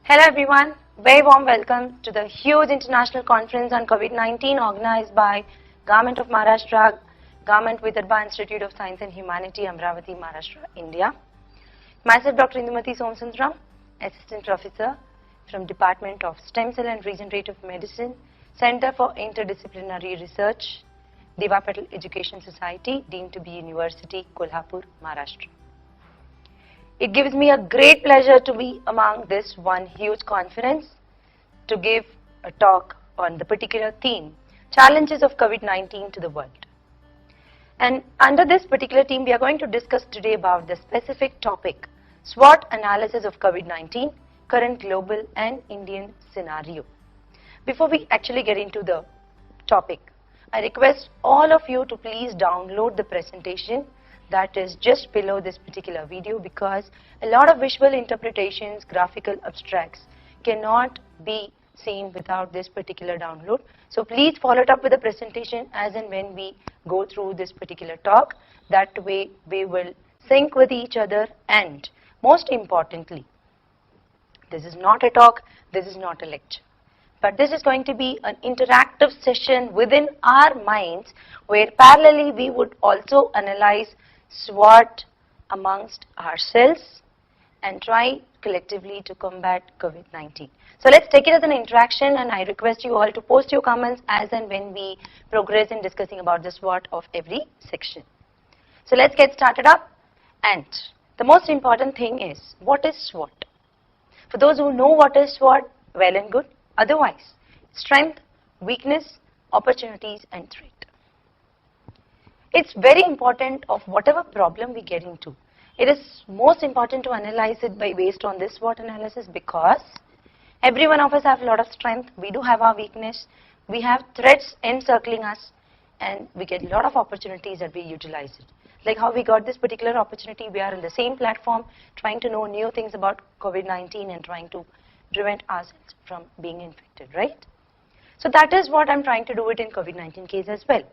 Hello everyone, very warm welcome to the huge international conference on COVID-19 organized by Government of Maharashtra, Government Vidarbha Institute of Science and Humanity, Amravati, Maharashtra, India. Myself Dr. Indumathi Somasundaram, Assistant Professor from Department of Stem Cell and Regenerative Medicine, Center for Interdisciplinary Research, Patil Education Society, deemed to be University, Kolhapur, Maharashtra. It gives me a great pleasure to be among this one huge conference to give a talk on the particular theme, Challenges of COVID-19 to the World. And under this particular theme, we are going to discuss today about the specific topic, Swot Analysis of COVID-19, current global and Indian scenario. Before we actually get into the topic, I request all of you to please download the presentation that is just below this particular video, because a lot of visual interpretations, graphical abstracts cannot be seen without this particular download. So please follow it up with the presentation as and when we go through this particular talk. That way we will sync with each other, and most importantly, this is not a talk, this is not a lecture, but this is going to be an interactive session within our minds, where parallelly we would also analyze SWOT amongst ourselves and try collectively to combat COVID-19. So let's take it as an interaction, and I request you all to post your comments as and when we progress in discussing about the SWOT of every section. So let's get started up. And the most important thing is, what is SWOT? For those who know what is SWOT, well and good. Otherwise, strength, weakness, opportunities and threat. It's very important of whatever problem we get into. It is most important to analyze it based on this SWOT analysis, because every one of us have a lot of strength, we do have our weakness, we have threats encircling us, and we get a lot of opportunities that we utilize it. Like how we got this particular opportunity, we are in the same platform trying to know new things about COVID-19 and trying to prevent ourselves from being infected, right? So that is what I'm trying to do it in COVID-19 case as well.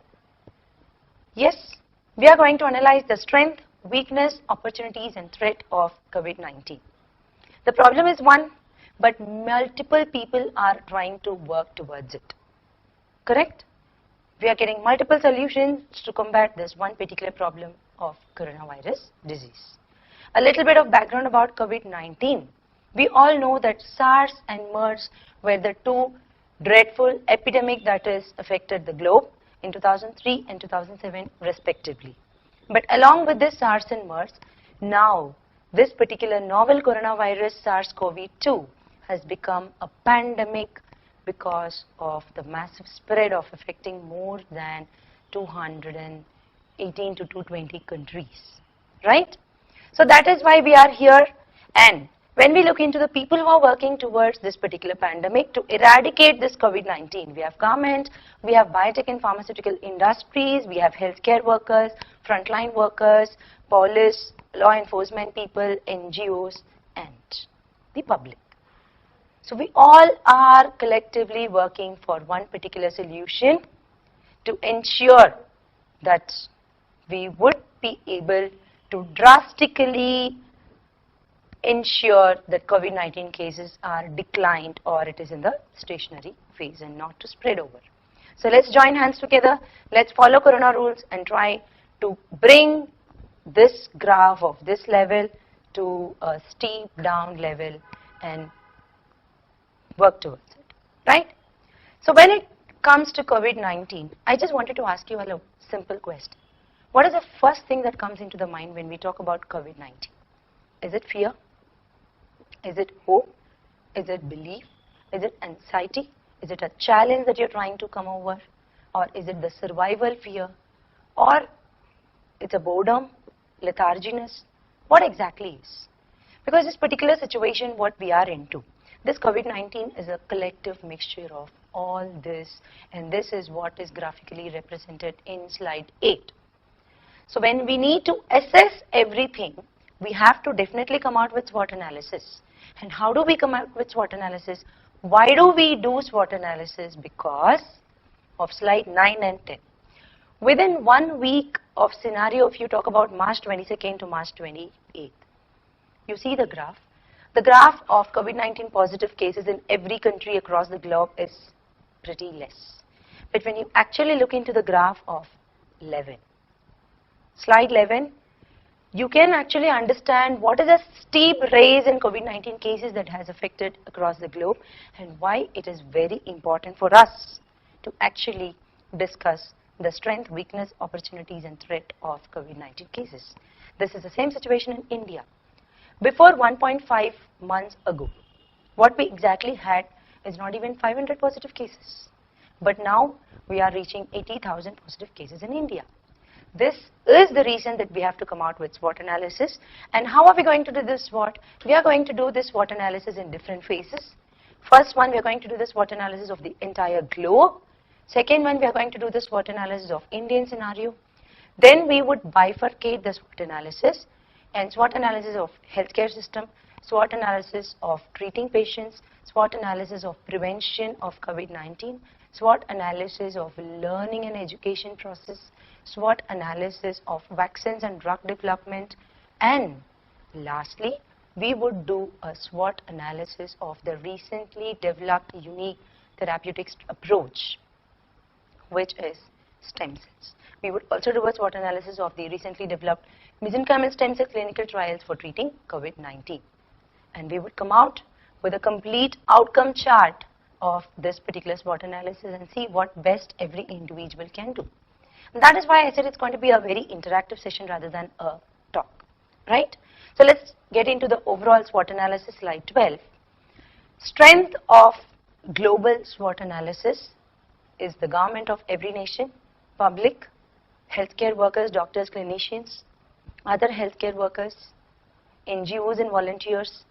Yes, we are going to analyze the strength, weakness, opportunities and threat of COVID-19. The problem is one, but multiple people are trying to work towards it. Correct? We are getting multiple solutions to combat this one particular problem of coronavirus disease. A little bit of background about COVID-19. We all know that SARS and MERS were the two dreadful epidemic that has affected the globe in 2003 and 2007 respectively. But along with this SARS and MERS, now this particular novel coronavirus SARS-CoV-2 has become a pandemic because of the massive spread of affecting more than 218 to 220 countries, right? So that is why we are here, and when we look into the people who are working towards this particular pandemic to eradicate this COVID-19, we have government, we have biotech and pharmaceutical industries, we have healthcare workers, frontline workers, police, law enforcement people, NGOs, and the public. So we all are collectively working for one particular solution to ensure that we would be able to drastically ensure that COVID-19 cases are declined, or it is in the stationary phase and not to spread over. So let's join hands together, let's follow corona rules and try to bring this graph of this level to a steep down level and work towards it, right? So when it comes to COVID-19, I just wanted to ask you all a simple question. What is the first thing that comes into the mind when we talk about COVID-19? Is it fear? Is it hope? Is it belief? Is it anxiety? Is it a challenge that you're trying to come over? Or is it the survival fear? Or it's a boredom, letharginess? What exactly is? Because this particular situation, what we are into, this COVID-19 is a collective mixture of all this, and this is what is graphically represented in slide 8. So when we need to assess everything, we have to definitely come out with SWOT analysis. And how do we come out with SWOT analysis? Why do we do SWOT analysis? Because of slide 9 and 10. Within 1 week of scenario, if you talk about March 22nd to March 28th, you see the graph, The graph of COVID-19 positive cases in every country across the globe is pretty less. But when you actually look into the graph of 11, slide 11, you can actually understand what is a steep rise in COVID-19 cases that has affected across the globe and why it is very important for us to actually discuss the strength, weakness, opportunities and threat of COVID-19 cases. This is the same situation in India. Before 1.5 months ago, what we exactly had is not even 500 positive cases. But now we are reaching 80,000 positive cases in India. This is the reason that we have to come out with SWOT analysis. And how are we going to do this SWOT? We are going to do this SWOT analysis in different phases. First one, we are going to do the SWOT analysis of the entire globe. Second one, we are going to do the SWOT analysis of Indian scenario. Then we would bifurcate the SWOT analysis and SWOT analysis of healthcare system, SWOT analysis of treating patients, SWOT analysis of prevention of COVID-19, SWOT analysis of learning and education process, SWOT analysis of vaccines and drug development, and lastly, we would do a SWOT analysis of the recently developed unique therapeutics approach, which is stem cells. We would also do a SWOT analysis of the recently developed mesenchymal stem cell clinical trials for treating COVID-19. And we would come out with a complete outcome chart of this particular SWOT analysis and see what best every individual can do. And that is why I said it's going to be a very interactive session rather than a talk, right? So let's get into the overall SWOT analysis, slide 12. Strength of global SWOT analysis is the government of every nation, public, healthcare workers, doctors, clinicians, other healthcare workers, NGOs and volunteers,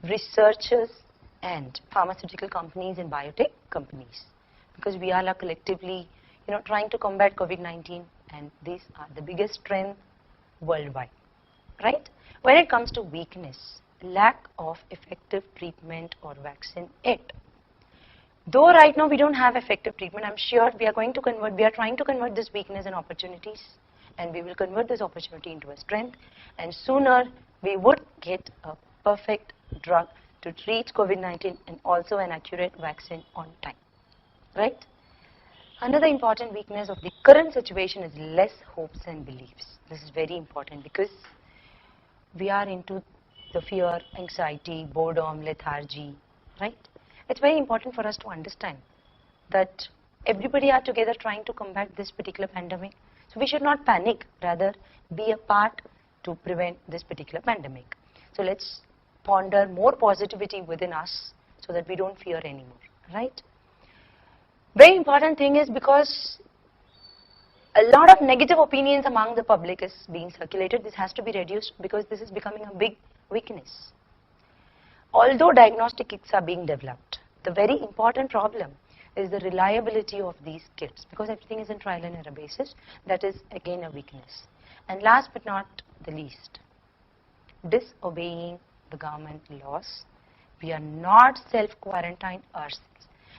researchers, and pharmaceutical companies and biotech companies, because we all are collectively, trying to combat COVID-19, and these are the biggest strength worldwide, right? When it comes to weakness, lack of effective treatment or vaccine yet. Though right now we don't have effective treatment, I'm sure we are trying to convert this weakness in opportunities, and we will convert this opportunity into a strength, and sooner we would get a perfect drug to treat COVID-19 and also an accurate vaccine on time, right? Another important weakness of the current situation is less hopes and beliefs. This is very important because we are into the fear, anxiety, boredom, lethargy, right? It's very important for us to understand that everybody are together trying to combat this particular pandemic. So we should not panic, rather be a part to prevent this particular pandemic. So let's ponder more positivity within us so that we don't fear anymore, right? Very important thing is because a lot of negative opinions among the public is being circulated. This has to be reduced because this is becoming a big weakness. Although diagnostic kits are being developed, the very important problem is the reliability of these kits, because everything is in trial and error basis. That is again a weakness. And last but not the least, disobeying the government laws. We are not self-quarantined ourselves,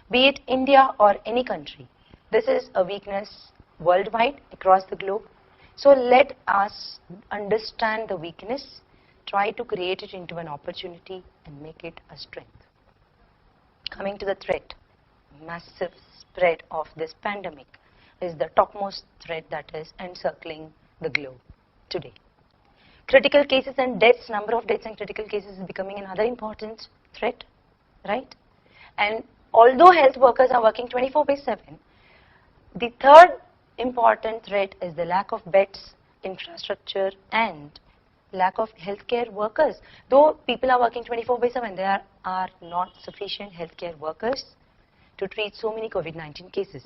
be it India or any country. This is a weakness worldwide across the globe. So let us understand the weakness, try to create it into an opportunity and make it a strength. Coming to the threat, massive spread of this pandemic is the topmost threat that is encircling the globe today. Critical cases and deaths, number of deaths and critical cases is becoming another important threat, right? And although health workers are working 24/7, the third important threat is the lack of beds, infrastructure, and lack of healthcare workers. Though people are working 24/7, there are not sufficient healthcare workers to treat so many COVID-19 cases.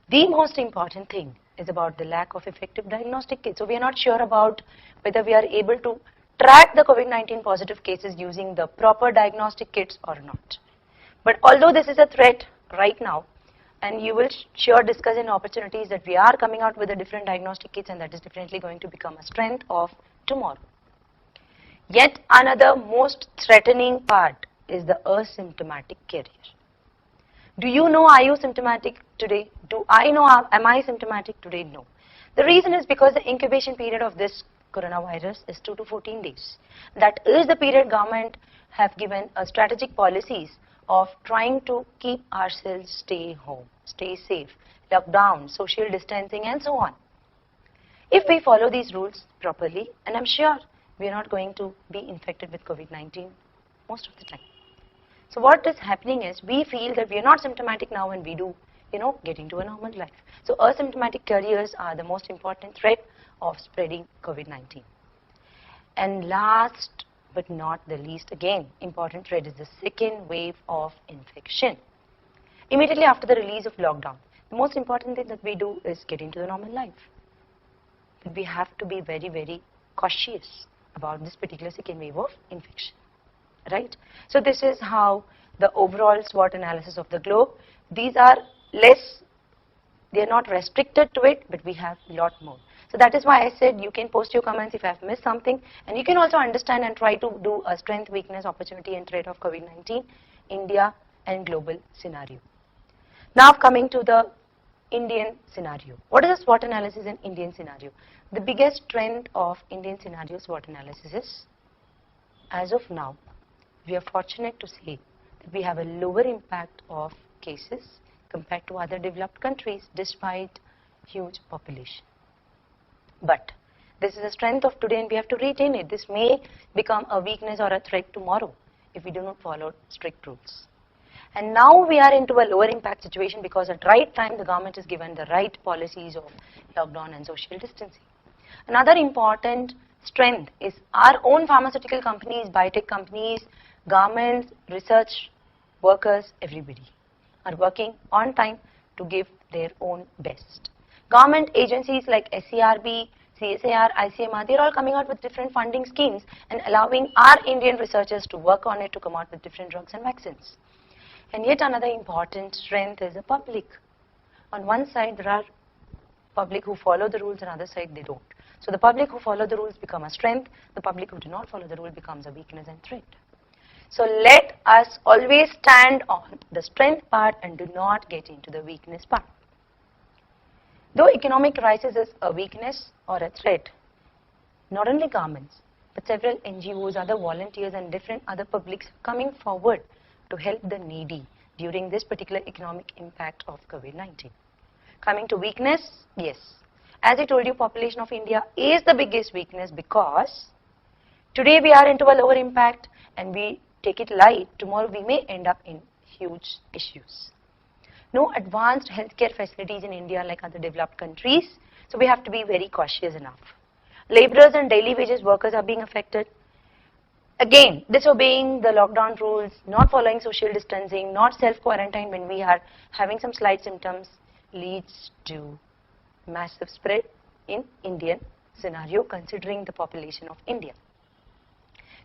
The most important thing is about the lack of effective diagnostic kits. So we are not sure about whether we are able to track the COVID-19 positive cases using the proper diagnostic kits or not. But although this is a threat right now, and you will sure discuss in opportunities that we are coming out with a different diagnostic kits, and that is definitely going to become a strength of tomorrow. Yet another most threatening part is the asymptomatic carrier. Do you know, are you symptomatic today? Do I know, am I symptomatic today? No. The reason is because the incubation period of this coronavirus is 2 to 14 days. That is the period government have given a strategic policies of trying to keep ourselves stay home, stay safe, lockdown, social distancing and so on. If we follow these rules properly, and I'm sure we are not going to be infected with COVID-19 most of the time. So what is happening is we feel that we are not symptomatic now and we do, get into a normal life. So asymptomatic carriers are the most important threat of spreading COVID-19. And last but not the least, again, important threat is the second wave of infection. Immediately after the release of lockdown, the most important thing that we do is get into the normal life. But we have to be very, very cautious about this particular second wave of infection. Right? So this is how the overall SWOT analysis of the globe. These are less, they are not restricted to it, but we have a lot more. So that is why I said you can post your comments if I have missed something, and you can also understand and try to do a strength, weakness, opportunity and threat of COVID-19, India and global scenario. Now coming to the Indian scenario. What is the SWOT analysis in Indian scenario? The biggest strength of Indian scenario SWOT analysis is, as of now, we are fortunate to say that we have a lower impact of cases compared to other developed countries despite huge population. But this is a strength of today and we have to retain it. This may become a weakness or a threat tomorrow if we do not follow strict rules. And now we are into a lower impact situation because at right time the government has given the right policies of lockdown and social distancing. Another important strength is our own pharmaceutical companies, biotech companies, governments, research workers, everybody are working on time to give their own best. Government agencies like SCRB, CSIR, ICMR, they are all coming out with different funding schemes and allowing our Indian researchers to work on it to come out with different drugs and vaccines. And yet another important strength is the public. On one side there are public who follow the rules, and on the other side they don't. So the public who follow the rules become a strength, the public who do not follow the rule becomes a weakness and threat. So let us always stand on the strength part and do not get into the weakness part. Though economic crisis is a weakness or a threat, not only governments, but several NGOs, other volunteers and different other publics are coming forward to help the needy during this particular economic impact of COVID-19. Coming to weakness, yes. As I told you, population of India is the biggest weakness because today we are into a lower impact and we take it light. Tomorrow we may end up in huge issues. No advanced healthcare facilities in India like other developed countries, so we have to be very cautious enough. Laborers and daily wages workers are being affected. Again, disobeying the lockdown rules, not following social distancing, not self-quarantine when we are having some slight symptoms leads to massive spread in Indian scenario considering the population of India.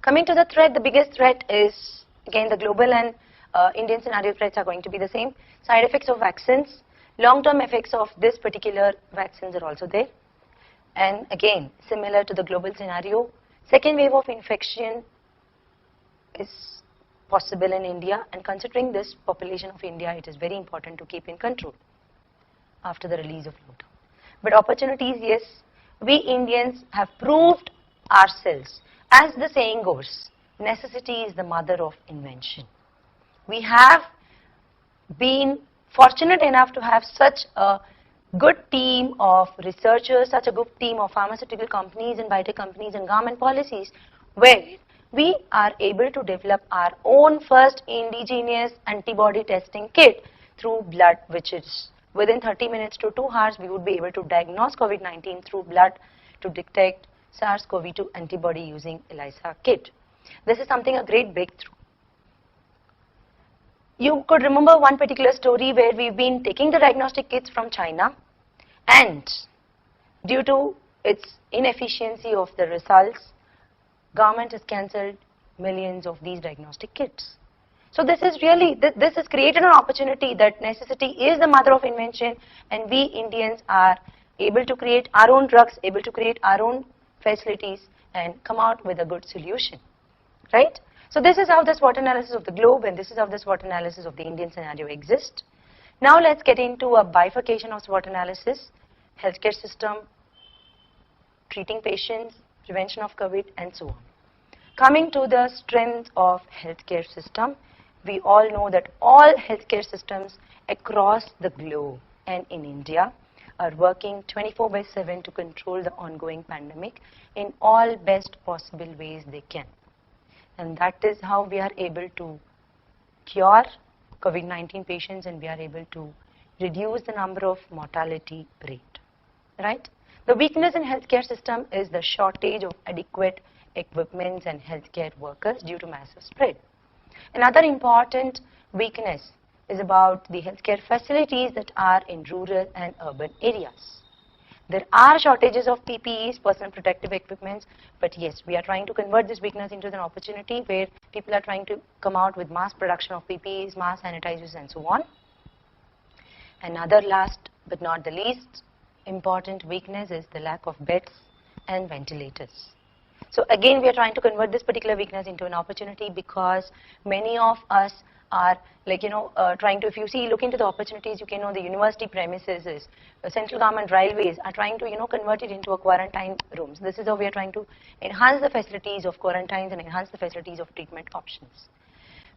Coming to the threat, the biggest threat is, again, the global and Indian scenario threats are going to be the same. Side effects of vaccines, long-term effects of this particular vaccines are also there. And again, similar to the global scenario, second wave of infection is possible in India, and considering this population of India, it is very important to keep in control after the release of lockdown. But opportunities, yes, we Indians have proved ourselves. As the saying goes, necessity is the mother of invention. We have been fortunate enough to have such a good team of researchers, such a good team of pharmaceutical companies and biotech companies and government policies where we are able to develop our own first indigenous antibody testing kit through blood, which is within 30 minutes to 2 hours, we would be able to diagnose COVID-19 through blood to detect SARS-CoV-2 antibody using ELISA kit. This is something a great breakthrough. You could remember one particular story where we've been taking the diagnostic kits from China, and due to its inefficiency of the results, government has cancelled millions of these diagnostic kits. So this is really, this has created an opportunity that necessity is the mother of invention, and we Indians are able to create our own drugs, able to create our own facilities and come out with a good solution, right? So this is how the SWOT analysis of the globe and this is how the SWOT analysis of the Indian scenario exists. Now let's get into a bifurcation of SWOT analysis, healthcare system, treating patients, prevention of COVID, and so on. Coming to the strength of healthcare system, we all know that all healthcare systems across the globe and in India are working 24/7 to control the ongoing pandemic in all best possible ways they can. And that is how we are able to cure COVID-19 patients, and we are able to reduce the number of mortality rate, right? The weakness in healthcare system is the shortage of adequate equipments and healthcare workers due to massive spread. Another important weakness is about the healthcare facilities that are in rural and urban areas. There are shortages of PPEs, personal protective equipments, but yes, we are trying to convert this weakness into an opportunity where people are trying to come out with mass production of PPEs, mass sanitizers, and so on. Another last but not the least important weakness is the lack of beds and ventilators. So again, we are trying to convert this particular weakness into an opportunity, because many of us are trying to, if you see, look into the opportunities, you can know the university premises is, central government railways are trying to, convert it into a quarantine rooms. This is how we are trying to enhance the facilities of quarantines and enhance the facilities of treatment options.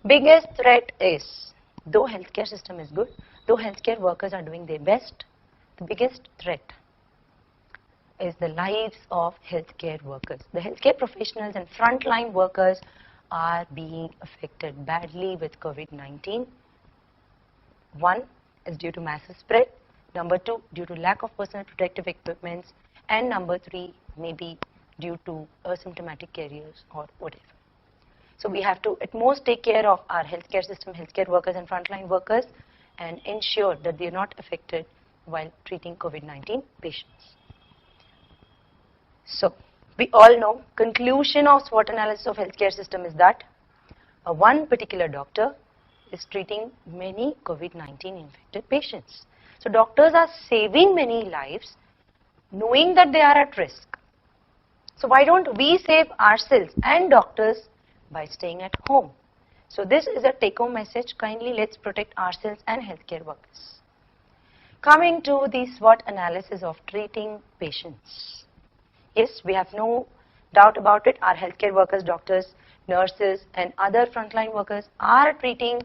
Biggest threat is, though healthcare system is good, though healthcare workers are doing their best, the biggest threat is the lives of healthcare workers. The healthcare professionals and frontline workers are being affected badly with COVID-19. One is due to massive spread. Number two, due to lack of personal protective equipments. And number three, maybe due to asymptomatic carriers or whatever. So we have to at most take care of our healthcare system, healthcare workers and frontline workers, and ensure that they are not affected while treating COVID-19 patients. So, we all know, conclusion of SWOT analysis of healthcare system is that one particular doctor is treating many COVID-19 infected patients. So, doctors are saving many lives knowing that they are at risk. So, why don't we save ourselves and doctors by staying at home? So, this is a take-home message. Kindly let's protect ourselves and healthcare workers. Coming to the SWOT analysis of treating patients. Yes, we have no doubt about it. Our healthcare workers, doctors, nurses, and other frontline workers are treating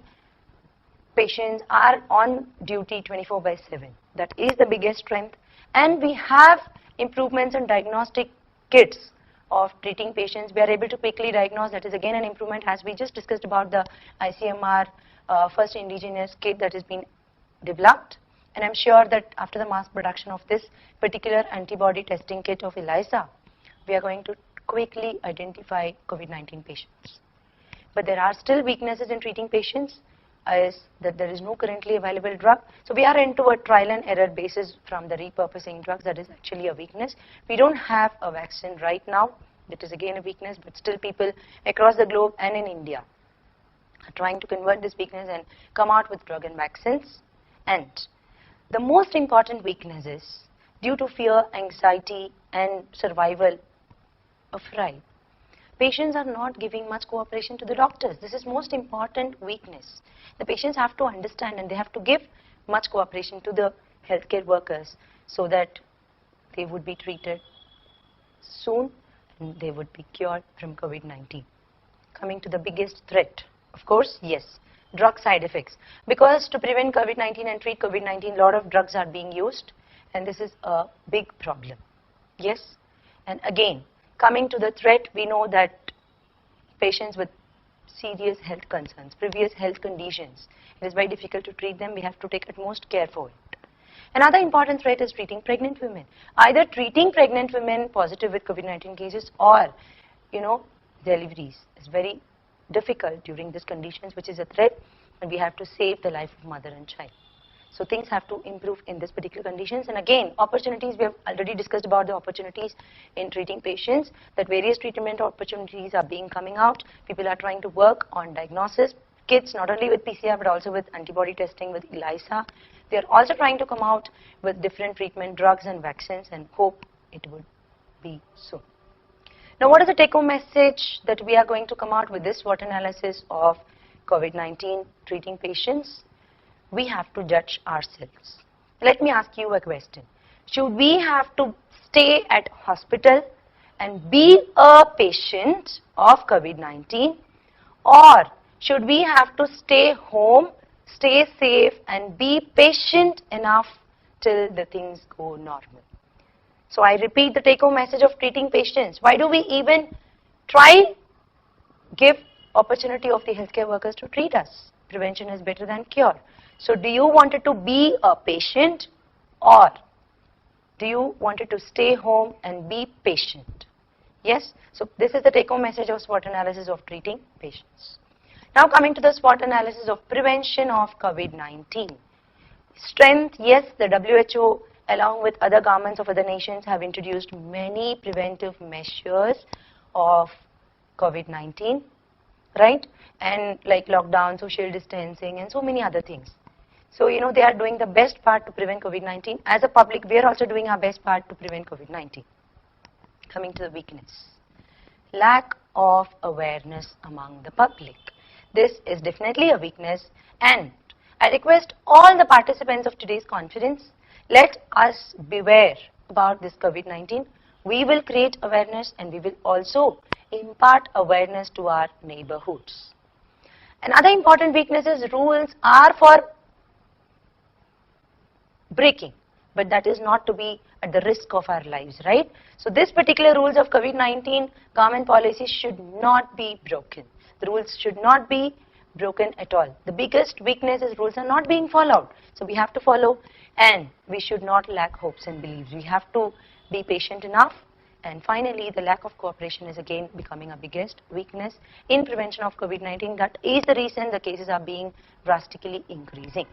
patients, are on duty 24/7. That is the biggest strength. And we have improvements in diagnostic kits of treating patients. We are able to quickly diagnose. That is again an improvement, as we just discussed about the ICMR first indigenous kit that has been developed. And I'm sure that after the mass production of this particular antibody testing kit of ELISA, we are going to quickly identify COVID-19 patients. But there are still weaknesses in treating patients, is that there is no currently available drug. So we are into a trial and error basis from the repurposing drugs. That is actually a weakness. We don't have a vaccine right now. That is again a weakness, but still people across the globe and in India are trying to convert this weakness and come out with drug and vaccines. And the most important weakness is due to fear, anxiety, and survival of right. Patients are not giving much cooperation to the doctors. This is most important weakness. The patients have to understand, and they have to give much cooperation to the healthcare workers so that they would be treated soon and they would be cured from COVID-19. Coming to the biggest threat, of course, yes, drug side effects. Because to prevent COVID-19 and treat COVID-19, a lot of drugs are being used, and this is a big problem. Yes, and again, coming to the threat, we know that patients with serious health concerns, previous health conditions, it is very difficult to treat them. We have to take utmost care for it. Another important threat is treating pregnant women. Either treating pregnant women positive with COVID-19 cases or, deliveries is very difficult during these conditions, which is a threat, and we have to save the life of mother and child. So things have to improve in this particular conditions. And again, opportunities, we have already discussed about the opportunities in treating patients, that various treatment opportunities are being coming out. People are trying to work on diagnosis kits, not only with PCR, but also with antibody testing, with ELISA. They are also trying to come out with different treatment drugs and vaccines, and hope it would be so. Now, what is the take-home message that we are going to come out with this SWOT analysis of COVID-19 treating patients? We have to judge ourselves. Let me ask you a question. Should we have to stay at hospital and be a patient of COVID-19, or should we have to stay home, stay safe and be patient enough till the things go normal? So I repeat the take-home message of treating patients. Why do we even give opportunity of the healthcare workers to treat us? Prevention is better than cure. So do you want it to be a patient, or do you want it to stay home and be patient? Yes, so this is the take-home message of SWOT analysis of treating patients. Now coming to the SWOT analysis of prevention of COVID-19. Strength, yes, the WHO along with other governments of other nations have introduced many preventive measures of COVID-19, right? And like lockdown, social distancing and so many other things. So, you know, they are doing the best part to prevent COVID-19. As a public, we are also doing our best part to prevent COVID-19. Coming to the weakness. Lack of awareness among the public. This is definitely a weakness, and I request all the participants of today's conference, let us beware about this COVID-19. We will create awareness and we will also impart awareness to our neighborhoods. Another important weakness is rules are for breaking, but that is not to be at the risk of our lives, right? So this particular rules of COVID-19 government policies should not be broken. The rules should not be broken at all. The biggest weakness is rules are not being followed. So we have to follow, and we should not lack hopes and beliefs. We have to be patient enough. And finally, the lack of cooperation is again becoming a biggest weakness in prevention of COVID-19. That is the reason the cases are being drastically increasing.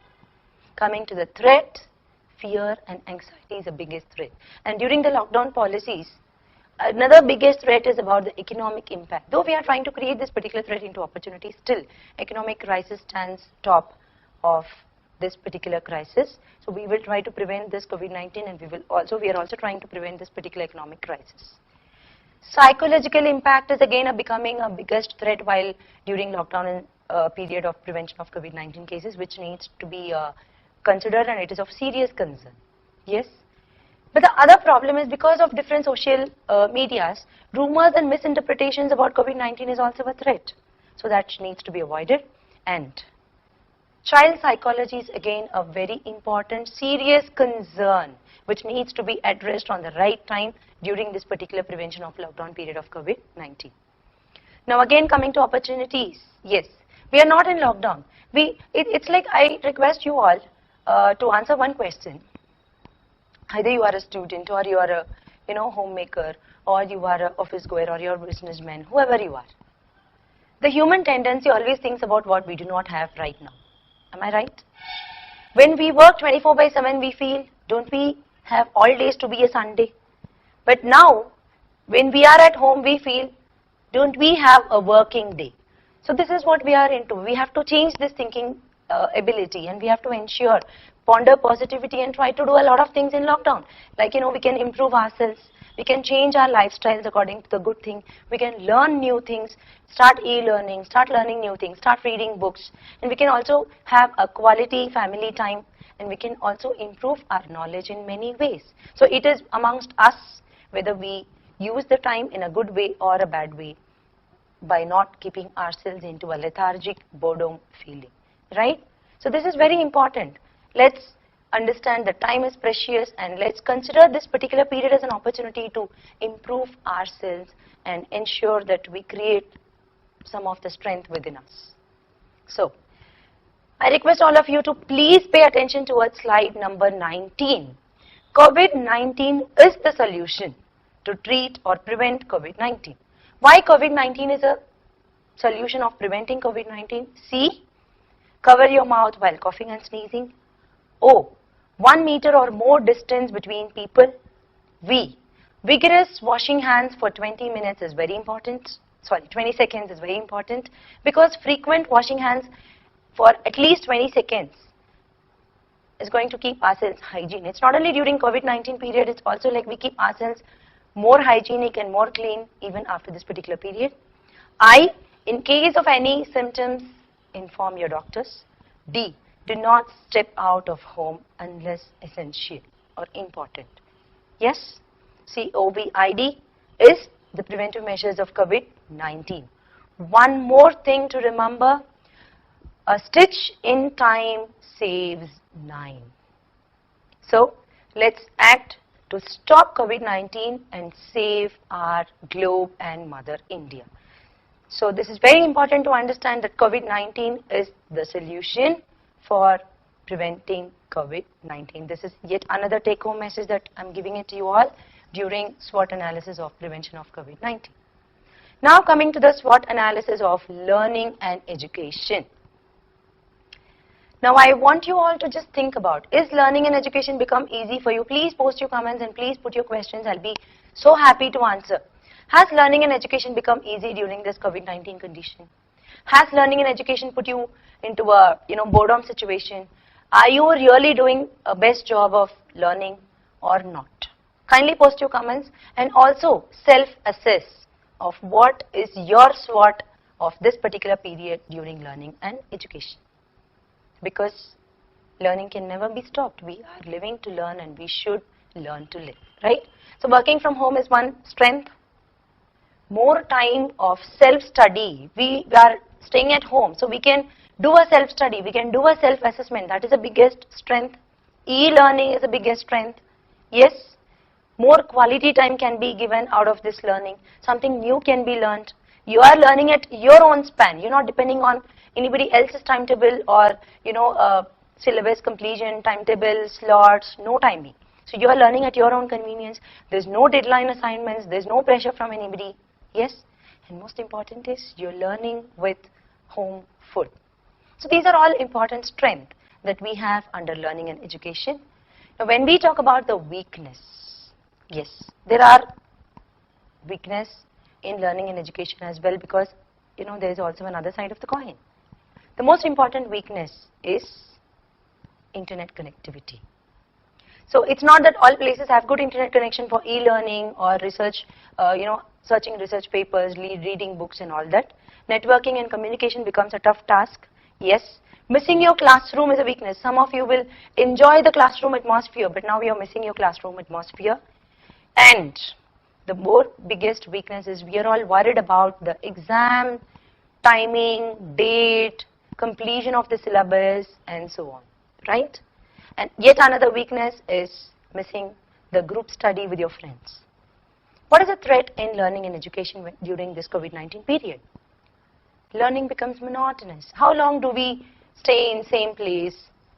Coming to the threat, fear and anxiety is the biggest threat. And during the lockdown policies, another biggest threat is about the economic impact. Though we are trying to create this particular threat into opportunity, still economic crisis stands top of this particular crisis. So we will try to prevent this COVID-19, and we are also trying to prevent this particular economic crisis. Psychological impact is again becoming a biggest threat while during lockdown and period of prevention of COVID-19 cases, which needs to be considered, and it is of serious concern. Yes. But the other problem is because of different social medias, rumors and misinterpretations about COVID-19 is also a threat. So that needs to be avoided. And child psychology is again a very important, serious concern which needs to be addressed on the right time during this particular prevention of lockdown period of COVID-19. Now again coming to opportunities, yes, we are not in lockdown. It's like I request you all to answer one question. Either you are a student, or you are a homemaker, or you are an office goer, or you are a businessman, whoever you are. The human tendency always thinks about what we do not have right now. Am I right? When we work 24/7, we feel, don't we have all days to be a Sunday? But now, when we are at home, we feel, don't we have a working day? So this is what we are into. We have to change this thinking ability, and we have to ensure, ponder positivity and try to do a lot of things in lockdown. Like, we can improve ourselves. We can change our lifestyles according to the good thing. We can learn new things, start e-learning, start learning new things, start reading books. And we can also have a quality family time, and we can also improve our knowledge in many ways. So it is amongst us whether we use the time in a good way or a bad way by not keeping ourselves into a lethargic boredom feeling, right? So this is very important. Let's understand that time is precious, and let's consider this particular period as an opportunity to improve ourselves and ensure that we create some of the strength within us. So, I request all of you to please pay attention towards slide number 19. COVID-19 is the solution to treat or prevent COVID-19. Why COVID-19 is a solution of preventing COVID-19? C. Cover your mouth while coughing and sneezing. O. 1 meter or more distance between people. V. Vigorous washing hands for 20 minutes is very important. 20 seconds is very important, because frequent washing hands for at least 20 seconds is going to keep ourselves hygiene. It's not only during COVID-19 period, it's also like we keep ourselves more hygienic and more clean even after this particular period. I. In case of any symptoms, inform your doctors. D. Do not step out of home unless essential or important. Yes, COVID is the preventive measures of COVID-19. One more thing to remember, a stitch in time saves 9. So let's act to stop COVID-19 and save our globe and Mother India. So this is very important to understand that COVID-19 is the solution for preventing COVID-19. This is yet another take-home message that I'm giving it to you all during SWOT analysis of prevention of COVID-19. Now coming to the SWOT analysis of learning and education. Now I want you all to just think about, is learning and education become easy for you? Please post your comments and please put your questions. I'll be so happy to answer. Has learning and education become easy during this COVID-19 condition? Has learning and education put you into a boredom situation? Are you really doing a best job of learning or not? Kindly post your comments and also self-assess of what is your SWOT of this particular period during learning and education. Because learning can never be stopped. We are living to learn and we should learn to live, right? So working from home is one strength. More time of self-study. We are staying at home, so we can do a self-study, we can do a self-assessment. That is the biggest strength. E-learning is the biggest strength. Yes, more quality time can be given out of this learning. Something new can be learned. You are learning at your own span. You're not depending on anybody else's timetable or syllabus completion, timetable, slots, no timing. So you are learning at your own convenience. There's no deadline assignments. There's no pressure from anybody. Yes, and most important is you're learning with home food. So these are all important strengths that we have under learning and education. Now when we talk about the weakness, yes, there are weakness in learning and education as well, because there is also another side of the coin. The most important weakness is internet connectivity. So it's not that all places have good internet connection for e-learning or research, searching research papers, reading books and all that. Networking and communication becomes a tough task. Yes, missing your classroom is a weakness. Some of you will enjoy the classroom atmosphere, but now you're missing your classroom atmosphere. And the more biggest weakness is we are all worried about the exam, timing, date, completion of the syllabus and so on, right? And yet another weakness is missing the group study with your friends. What is a threat in learning and education during this COVID-19 period? Learning becomes monotonous. How long do we stay in same place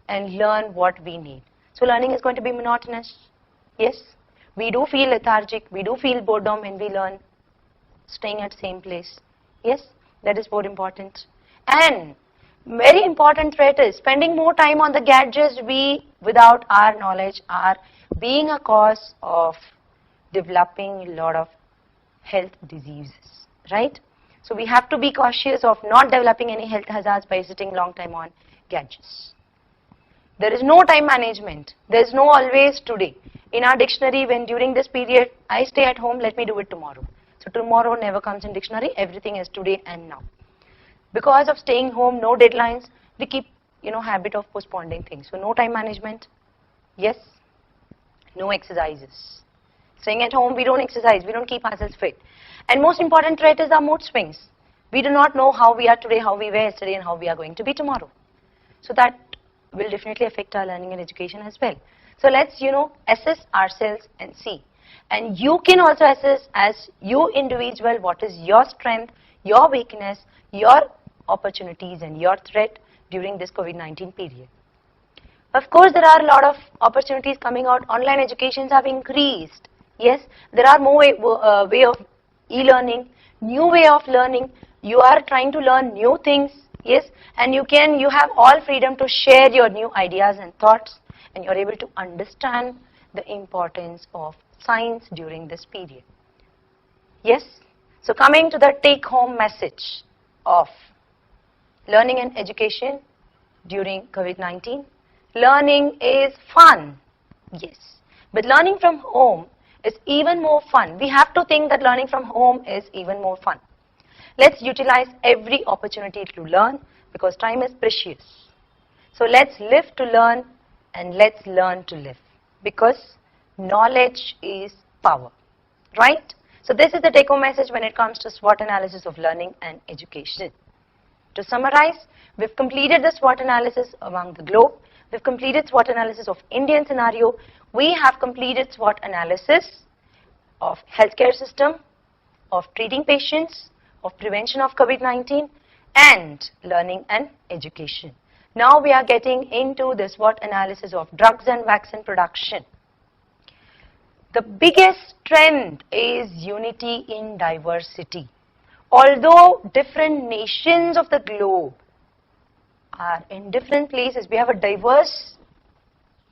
and learn what we need? So learning is going to be monotonous. Yes, we do feel lethargic, we do feel boredom when we learn staying at same place. Yes, that is more important. And very important threat is spending more time on the gadgets without our knowledge are being a cause of developing a lot of health diseases, right? So we have to be cautious of not developing any health hazards by sitting long time on gadgets. There is no time management. There is no always today. In our dictionary, when during this period, I stay at home, let me do it tomorrow. So tomorrow never comes in dictionary. Everything is today and now. Because of staying home, no deadlines, we keep, habit of postponing things. So no time management. Yes. No exercises. Staying at home, we don't exercise. We don't keep ourselves fit. And most important trait is our mood swings. We do not know how we are today, how we were yesterday, and how we are going to be tomorrow. So that will definitely affect our learning and education as well. So let's, assess ourselves and see. And you can also assess as you individual what is your strength, your weakness, your opportunities and your threat during this COVID-19 period. Of course, there are a lot of opportunities coming out. Online educations have increased. Yes, there are more way of e-learning, new way of learning. You are trying to learn new things. Yes, and you have all freedom to share your new ideas and thoughts, and you're able to understand the importance of science during this period. Yes, so coming to the take-home message of learning and education during COVID-19. Learning is fun, yes, but learning from home is even more fun. We have to think that learning from home is even more fun. Let's utilize every opportunity to learn because time is precious. So let's live to learn and let's learn to live because knowledge is power, right? So this is the take-home message when it comes to SWOT analysis of learning and education. To summarize, we've completed the SWOT analysis among the globe. We've completed SWOT analysis of Indian scenario. We have completed SWOT analysis of healthcare system, of treating patients, of prevention of COVID-19, and learning and education. Now we are getting into the SWOT analysis of drugs and vaccine production. The biggest trend is unity in diversity. Although different nations of the globe are in different places, we have a diverse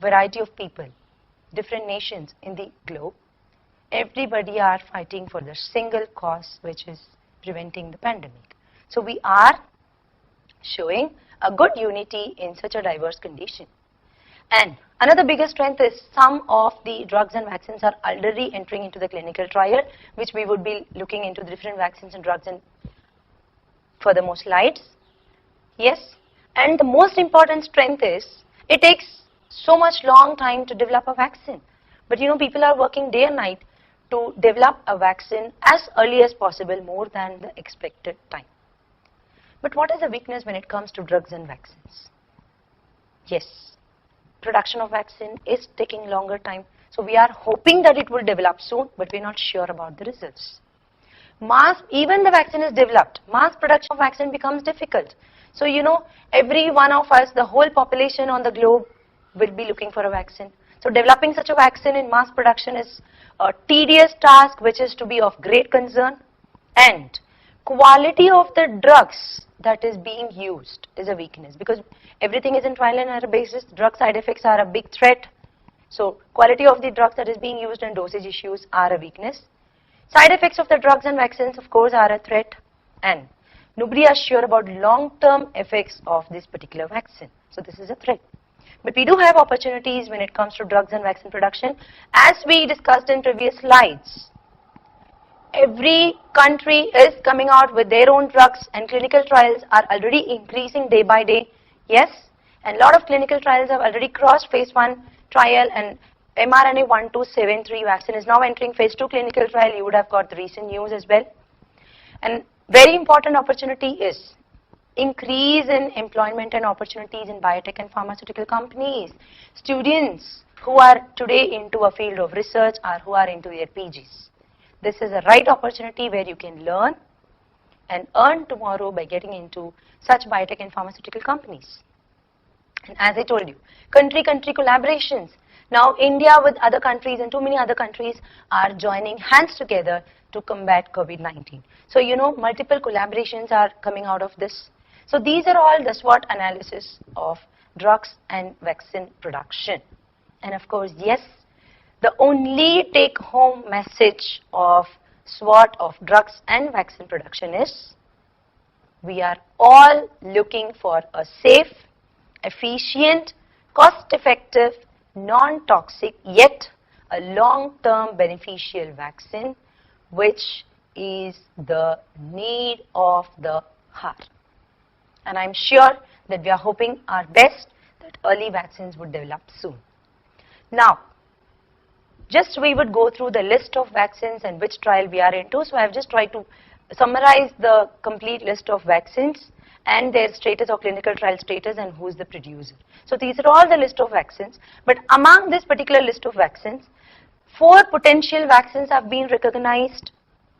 variety of people, different nations in the globe. Everybody are fighting for the single cause, which is preventing the pandemic. So we are showing a good unity in such a diverse condition. And another biggest strength is some of the drugs and vaccines are already entering into the clinical trial, which we would be looking into the different vaccines and drugs in furthermore slides. Yes, and the most important strength is it takes so much long time to develop a vaccine. But you know, people are working day and night to develop a vaccine as early as possible, more than the expected time. But what is the weakness when it comes to drugs and vaccines? Yes, production of vaccine is taking longer time. So we are hoping that it will develop soon, but we're not sure about the results. Even the vaccine is developed, mass production of vaccine becomes difficult. So you know, every one of us, the whole population on the globe will be looking for a vaccine. So developing such a vaccine in mass production is a tedious task, which is to be of great concern. And quality of the drugs that is being used is a weakness, because everything is in trial and error basis. Drug side effects are a big threat. So quality of the drugs that is being used and dosage issues are a weakness. Side effects of the drugs and vaccines, of course, are a threat. And nobody is sure about long-term effects of this particular vaccine. So this is a threat. But we do have opportunities when it comes to drugs and vaccine production. As we discussed in previous slides, every country is coming out with their own drugs, and clinical trials are already increasing day by day. Yes, and a lot of clinical trials have already crossed phase 1 trial, and mRNA 1273 vaccine is now entering phase 2 clinical trial. You would have got the recent news as well. And very important opportunity is increase in employment and opportunities in biotech and pharmaceutical companies. Students who are today into a field of research or who are into their PGs. This is a right opportunity where you can learn and earn tomorrow by getting into such biotech and pharmaceutical companies. And as I told you, country-country collaborations. Now India with other countries and too many other countries are joining hands together to combat COVID-19. So you know, multiple collaborations are coming out of this. So these are all the SWOT analysis of drugs and vaccine production. And of course, yes, the only take-home message of SWOT of drugs and vaccine production is we are all looking for a safe, efficient, cost-effective, non-toxic, yet a long-term beneficial vaccine, which is the need of the hour. And I'm sure that we are hoping our best that early vaccines would develop soon. Now, just we would go through the list of vaccines and which trial we are into. So I have just tried to summarize the complete list of vaccines and their status or clinical trial status and who is the producer. So these are all the list of vaccines. But among this particular list of vaccines, 4 potential vaccines have been recognized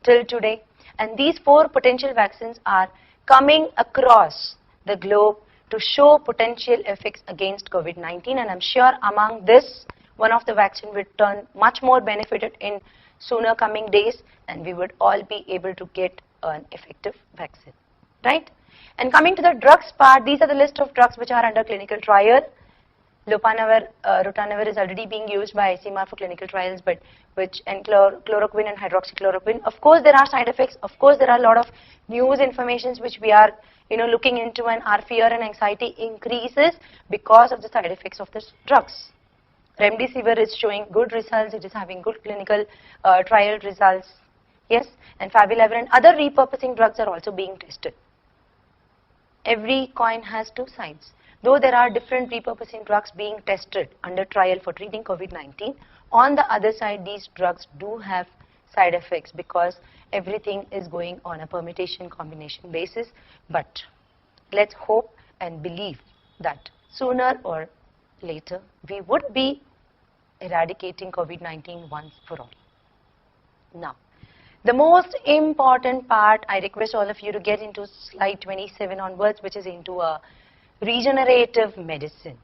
till today. And these 4 potential vaccines are coming across the globe to show potential effects against COVID-19. And I'm sure among this, one of the vaccine will turn much more benefited in sooner coming days, and we would all be able to get an effective vaccine, right? And coming to the drugs part, these are the list of drugs which are under clinical trial. Ritonavir is already being used by ICMR for clinical trials, but chloroquine and hydroxychloroquine. Of course, there are side effects. Of course, there are a lot of news informations which we are, looking into, and our fear and anxiety increases because of the side effects of these drugs. Remdesivir is showing good results. It is having good clinical trial results. Yes, and Favipiravir and other repurposing drugs are also being tested. Every coin has 2 sides. Though there are different repurposing drugs being tested under trial for treating COVID-19, on the other side, these drugs do have side effects because everything is going on a permutation combination basis. But let's hope and believe that sooner or later we would be eradicating COVID-19 once for all. Now, the most important part, I request all of you to get into slide 27 onwards, which is into a regenerative medicine.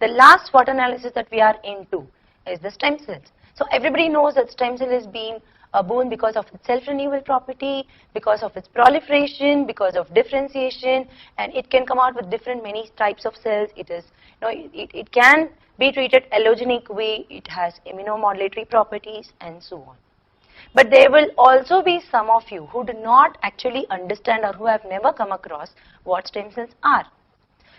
The last SWOT analysis that we are into is the stem cells. So everybody knows that stem cell is being a boon because of its self-renewal property, because of its proliferation, because of differentiation, and it can come out with different many types of cells. It is, it can be treated allogenic way. It has immunomodulatory properties and so on. But there will also be some of you who do not actually understand or who have never come across what stem cells are.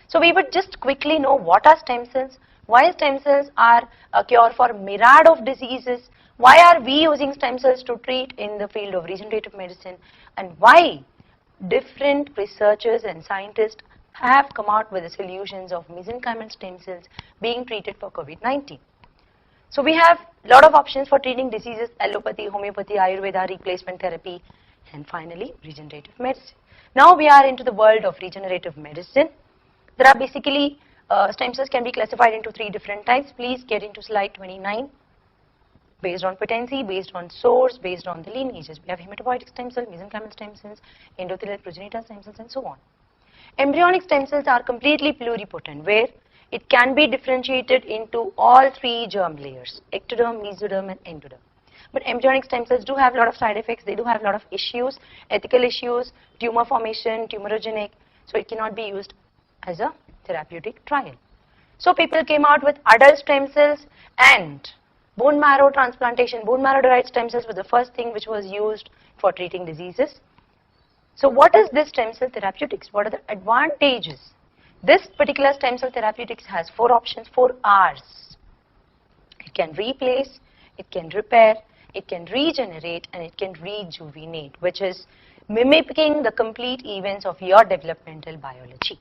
So we would just quickly know what are stem cells, why stem cells are a cure for myriad of diseases, why are we using stem cells to treat in the field of regenerative medicine, and why different researchers and scientists have come out with the solutions of mesenchymal stem cells being treated for COVID-19. So we have a lot of options for treating diseases: allopathy, homeopathy, Ayurveda, replacement therapy, and finally regenerative medicine. Now we are into the world of regenerative medicine. There are basically, stem cells can be classified into 3 different types. Please get into slide 29. Based on potency, based on source, based on the lineages. We have hematopoietic stem cell, mesenchymal stem cells, endothelial progenitor stem cells, and so on. Embryonic stem cells are completely pluripotent, where it can be differentiated into all 3 germ layers: ectoderm, mesoderm, and endoderm. But embryonic stem cells do have a lot of side effects. They do have a lot of issues, ethical issues, tumor formation, tumorigenic, so it cannot be used as a therapeutic trial. So people came out with adult stem cells and bone marrow transplantation. Bone marrow derived stem cells was the first thing which was used for treating diseases. So what is this stem cell therapeutics? What are the advantages? This particular stem cell therapeutics has 4 options, 4 R's. It can replace, it can repair, it can regenerate, and it can rejuvenate, which is mimicking the complete events of your developmental biology.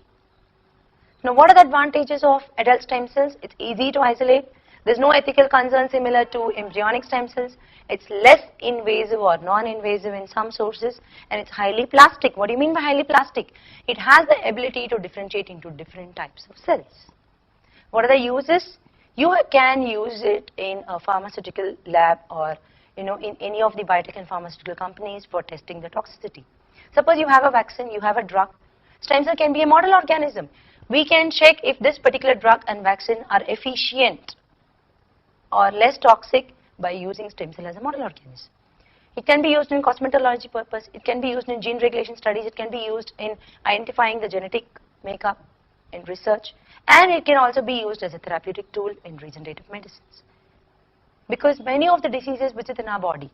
Now, what are the advantages of adult stem cells? It's easy to isolate. There's no ethical concern similar to embryonic stem cells. It's less invasive or non-invasive in some sources, and it's highly plastic. What do you mean by highly plastic? It has the ability to differentiate into different types of cells. What are the uses? You can use it in a pharmaceutical lab or in any of the biotech and pharmaceutical companies for testing the toxicity. Suppose you have a vaccine, you have a drug. Stem cell can be a model organism. We can check if this particular drug and vaccine are efficient or less toxic by using stem cell as a model organism. It can be used in cosmetology purpose. It can be used in gene regulation studies. It can be used in identifying the genetic makeup in research. And it can also be used as a therapeutic tool in regenerative medicines. Because many of the diseases which is in our body,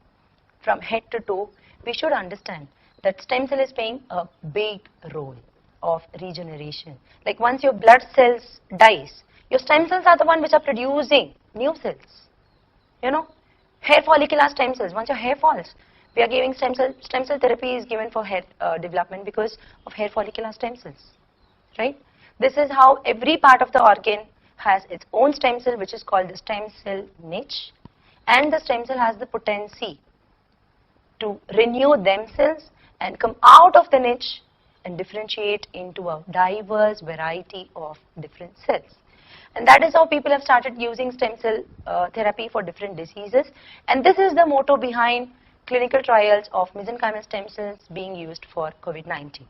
from head to toe, we should understand that stem cell is playing a big role of regeneration. Like once your blood cells dies, your stem cells are the one which are producing new cells. Hair follicular stem cells. Once your hair falls, we are giving stem cell therapy is given for hair development because of hair follicular stem cells, right? This is how every part of the organ has its own stem cell, which is called the stem cell niche, and the stem cell has the potency to renew themselves and come out of the niche and differentiate into a diverse variety of different cells. And that is how people have started using stem cell therapy for different diseases. And this is the motto behind clinical trials of mesenchymal stem cells being used for COVID-19.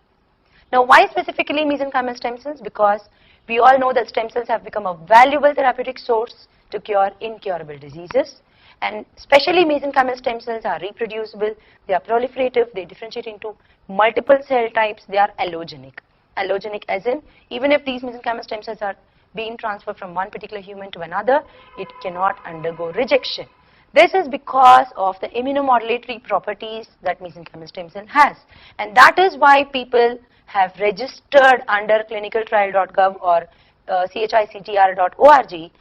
Now, why specifically mesenchymal stem cells? Because we all know that stem cells have become a valuable therapeutic source to cure incurable diseases. And especially mesenchymal stem cells are reproducible, they are proliferative, they differentiate into multiple cell types, they are allogenic. Allogenic as in, even if these mesenchymal stem cells are being transferred from one particular human to another, it cannot undergo rejection. This is because of the immunomodulatory properties that mesenchymal stem cell has. And that is why people have registered under clinicaltrial.gov or chictr.org.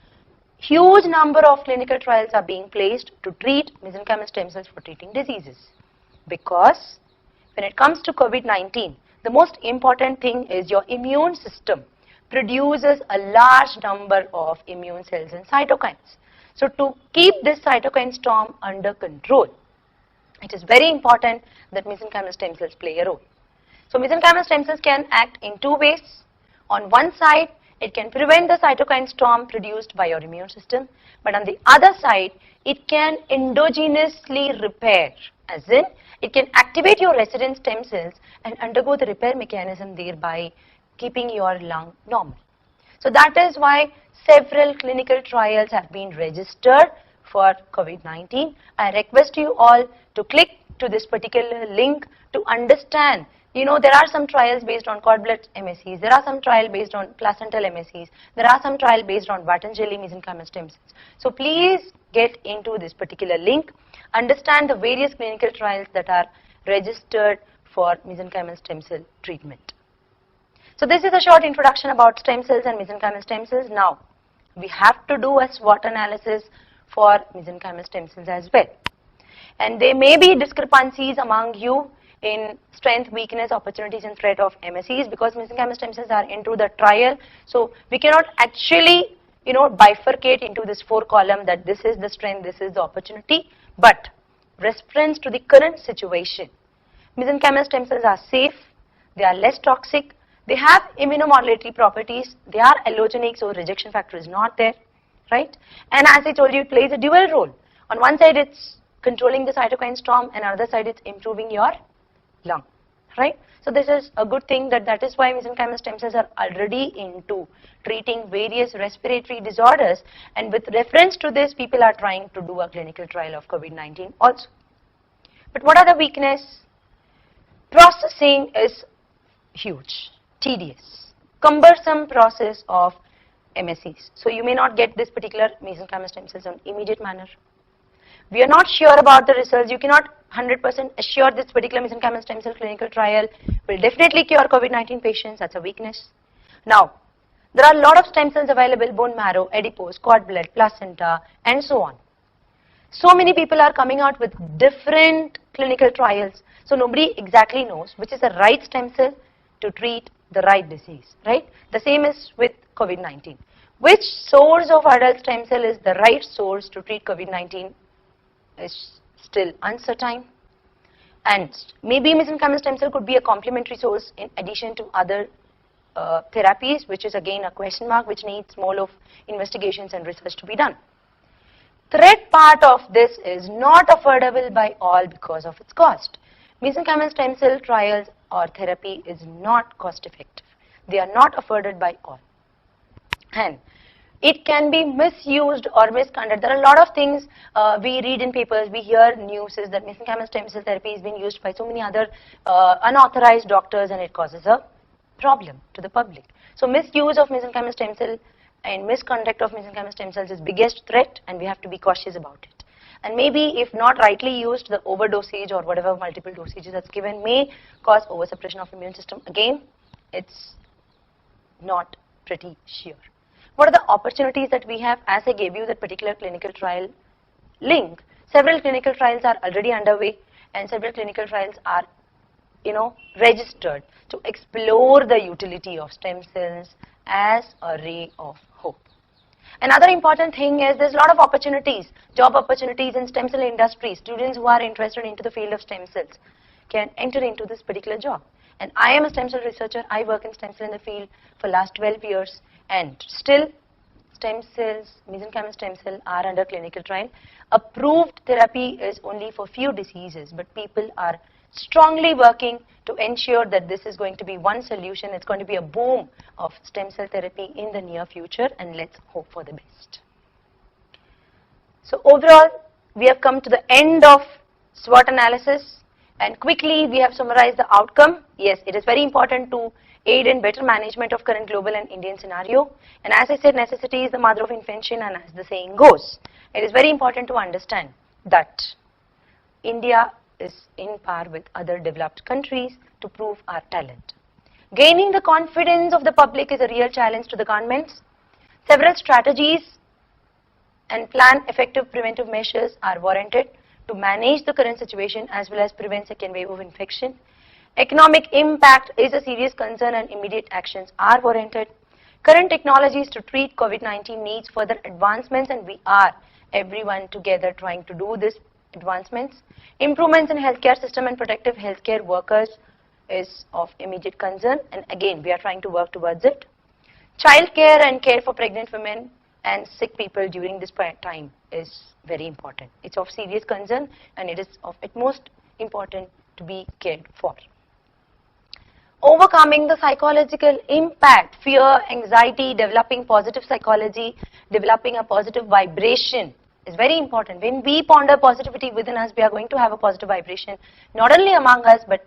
Huge number of clinical trials are being placed to treat mesenchymal stem cells for treating diseases. Because when it comes to COVID-19, the most important thing is your immune system produces a large number of immune cells and cytokines. So to keep this cytokine storm under control, it is very important that mesenchymal stem cells play a role. So mesenchymal stem cells can act in two ways. On one side, it can prevent the cytokine storm produced by your immune system, but on the other side, it can endogenously repair, as in it can activate your resident stem cells and undergo the repair mechanism, thereby keeping your lung normal. So that is why several clinical trials have been registered for COVID-19. I request you all to click to this particular link to understand. You know, there are some trials based on cord blood MSCs, there are some trials based on placental MSCs, there are some trials based on Patil mesenchymal stem cells. So please get into this particular link, understand the various clinical trials that are registered for mesenchymal stem cell treatment. So this is a short introduction about stem cells and mesenchymal stem cells. Now, we have to do a SWOT analysis for mesenchymal stem cells as well. And there may be discrepancies among you in strength, weakness, opportunities and threat of MSCs because mesenchymal stem cells are into the trial. So we cannot actually, bifurcate into this 4-column that this is the strength, this is the opportunity. But reference to the current situation, mesenchymal stem cells are safe, they are less toxic, they have immunomodulatory properties, they are allogenic, so rejection factor is not there, right? And as I told you, it plays a dual role. On one side, it's controlling the cytokine storm, and on the other side, it's improving your lung, right? So this is a good thing that is why mesenchymal stem cells are already into treating various respiratory disorders, and with reference to this, people are trying to do a clinical trial of COVID-19 also. But what are the weakness? Processing is huge, tedious, cumbersome process of MSCs. So you may not get this particular mesenchymal stem cells in immediate manner. We are not sure about the results. You cannot 100% assure this particular mesenchymal stem cell clinical trial will definitely cure COVID-19 patients. That's a weakness. Now, there are a lot of stem cells available, bone marrow, adipose, cord blood, placenta, and so on. So many people are coming out with different clinical trials. So nobody exactly knows which is the right stem cell to treat the right disease, right? The same is with COVID-19. Which source of adult stem cell is the right source to treat COVID-19 is still uncertain, and maybe mesenchymal stem cell could be a complementary source in addition to other therapies, which is again a question mark which needs more of investigations and research to be done. Threat part of this is not affordable by all because of its cost. Mesenchymal stem cell trials or therapy is not cost effective. They are not afforded by all. And it can be misused or misconducted. There are a lot of things we read in papers, we hear news is that mesenchymal stem cell therapy is being used by so many other unauthorized doctors and it causes a problem to the public. So misuse of mesenchymal stem cell and misconduct of mesenchymal stem cells is biggest threat and we have to be cautious about it. And maybe if not rightly used, the overdosage or whatever multiple dosages that's given may cause oversuppression of immune system. Again, it's not pretty sure. What are the opportunities that we have? As I gave you that particular clinical trial link, several clinical trials are already underway and several clinical trials are, registered to explore the utility of stem cells as a ray of hope. Another important thing is there's a lot of opportunities, job opportunities in stem cell industry. Students who are interested into the field of stem cells can enter into this particular job. And I am a stem cell researcher. I work in stem cell in the field for last 12 years. And still, stem cells, mesenchymal stem cell are under clinical trial. Approved therapy is only for few diseases, but people are strongly working to ensure that this is going to be one solution. It's going to be a boom of stem cell therapy in the near future, and let's hope for the best. So overall, we have come to the end of SWOT analysis, and quickly we have summarized the outcome. Yes, it is very important to aid in better management of current global and Indian scenario. And as I said, necessity is the mother of invention, and as the saying goes, it is very important to understand that India is in par with other developed countries to prove our talent. Gaining the confidence of the public is a real challenge to the governments. Several strategies and plan effective preventive measures are warranted to manage the current situation as well as prevent second wave of infection. Economic impact is a serious concern and immediate actions are warranted. Current technologies to treat COVID-19 needs further advancements, and we are everyone together trying to do this advancements. Improvements in healthcare system and protective healthcare workers is of immediate concern, and again we are trying to work towards it. Child care and care for pregnant women and sick people during this time is very important. It's of serious concern and it is of utmost important to be cared for. Overcoming the psychological impact, fear, anxiety, developing positive psychology, developing a positive vibration is very important. When we ponder positivity within us, we are going to have a positive vibration, not only among us, but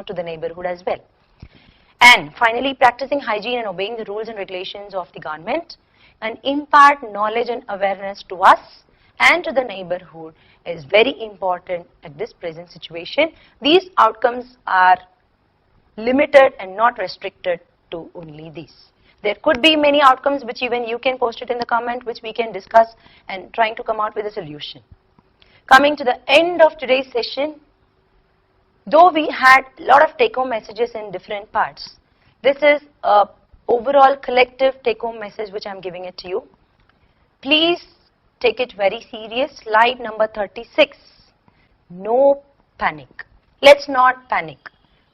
to the neighborhood as well. And finally, practicing hygiene and obeying the rules and regulations of the government and impart knowledge and awareness to us and to the neighborhood is very important at this present situation. These outcomes are limited and not restricted to only these. There could be many outcomes which even you can post it in the comment, which we can discuss and trying to come out with a solution. Coming to the end of today's session, though we had a lot of take-home messages in different parts, this is a overall collective take-home message which I am giving it to you. Please take it very serious. Slide number 36. No panic. Let's not panic,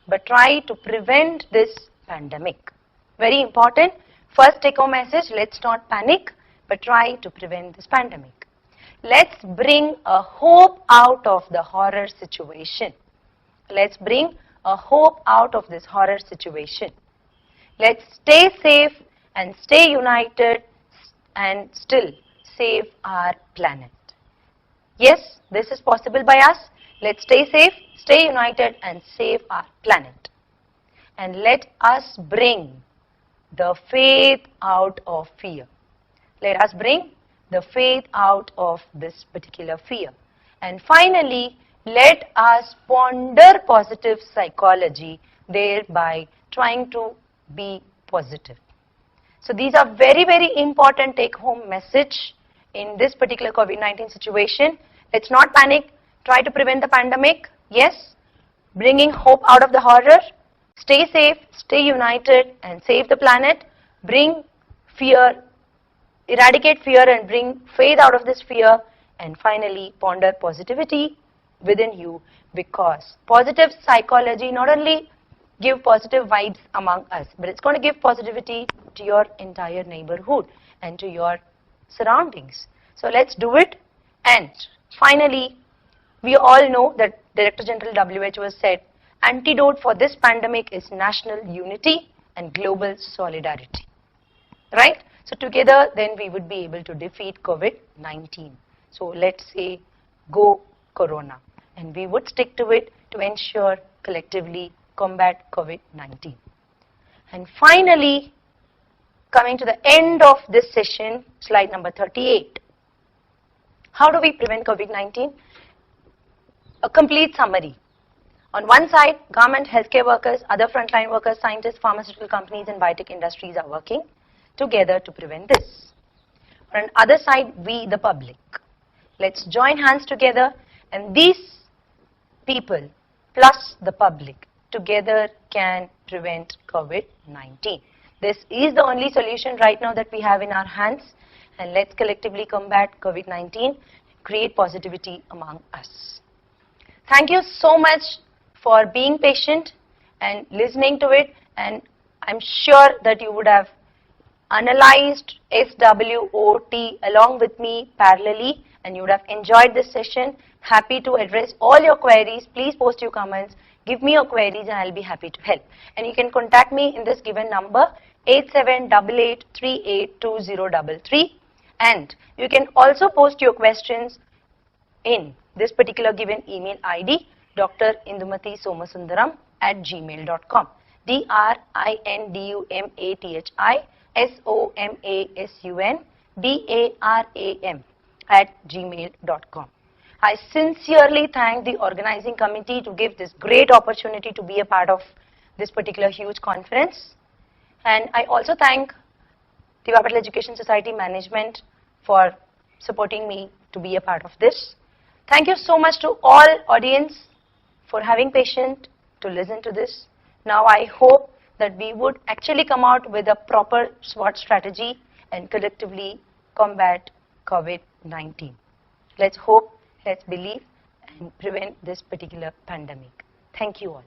but try to prevent this pandemic. Very important. First take-home message, let's not panic, but try to prevent this pandemic. Let's bring a hope out of the horror situation. Let's bring a hope out of this horror situation. Let's stay safe and stay united and still save our planet. Yes, this is possible by us. Let's stay safe, stay united and save our planet. And let us bring the faith out of fear. Let us bring the faith out of this particular fear. And finally, let us ponder positive psychology, thereby trying to be positive. So these are very, very important take-home message in this particular COVID-19 situation. Let's not panic. Try to prevent the pandemic. Yes. Bringing hope out of the horror. Stay safe, stay united and save the planet. Bring fear, eradicate fear and bring faith out of this fear. And finally, ponder positivity within you, because positive psychology not only give positive vibes among us, but it's going to give positivity to your entire neighborhood and to your surroundings. So let's do it. And finally, we all know that Director General WHO has said, antidote for this pandemic is national unity and global solidarity. Right? So together then we would be able to defeat COVID-19. So let's say go Corona. And we would stick to it to ensure collectively combat COVID-19. And finally, coming to the end of this session, slide number 38. How do we prevent COVID-19? A complete summary. On one side, government, healthcare workers, other frontline workers, scientists, pharmaceutical companies and biotech industries are working together to prevent this. On the other side, we the public. Let's join hands together, and these people plus the public together can prevent COVID-19. This is the only solution right now that we have in our hands, and let's collectively combat COVID-19, create positivity among us. Thank you so much for being patient and listening to it, and I'm sure that you would have analyzed SWOT along with me parallelly, and you would have enjoyed this session. Happy to address all your queries. Please post your comments, give me your queries, and I'll be happy to help. And you can contact me in this given number, 8788382033, and you can also post your questions in this particular given email ID, Dr. Indumathi Somasundaram @gmail.com. DRINDUMATHISOMASUNDARAM @gmail.com. I sincerely thank the organizing committee to give this great opportunity to be a part of this particular huge conference. And I also thank the Patil Education Society management for supporting me to be a part of this. Thank you so much to all audience for having patience to listen to this. Now I hope that we would actually come out with a proper SWOT strategy and collectively combat COVID-19. Let's hope let's believe and prevent this particular pandemic. Thank you all.